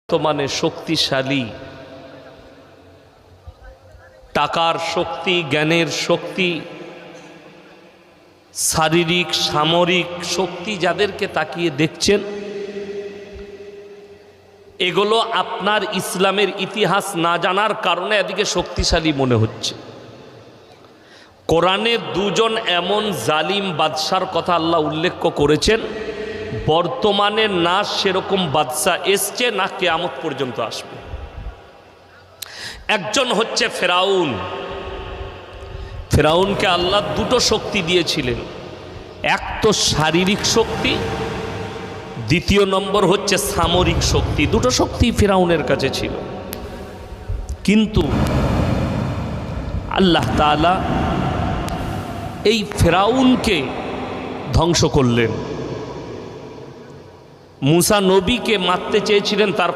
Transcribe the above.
বর্তমানে শক্তিশালী টাকার শক্তি, জ্ঞানের শক্তি, শারীরিক সামরিক শক্তি যাদেরকে তাকিয়ে দেখছেন, এগুলো আপনার ইসলামের ইতিহাস না জানার কারণে এদিকে শক্তিশালী মনে হচ্ছে। কোরআনে দুজন এমন জালিম বাদশার কথা আল্লাহ উল্লেখ করেছেন, বর্তমানে না সেরকম বাদশা এসছে, না কিয়ামত পর্যন্ত আসবে। একজন হচ্ছে ফেরাউন। ফেরাউনকে আল্লাহ দুটো শক্তি দিয়েছিলেন, এক তো শারীরিক শক্তি, দ্বিতীয় নম্বর হচ্ছে সামরিক শক্তি। দুটো শক্তি ফেরাউনের কাছে ছিল, কিন্তু আল্লাহ তাআলা এই ফেরাউনকে ধ্বংস করলেন। মুসা নবীকে মারতে চেয়েছিলেন, তার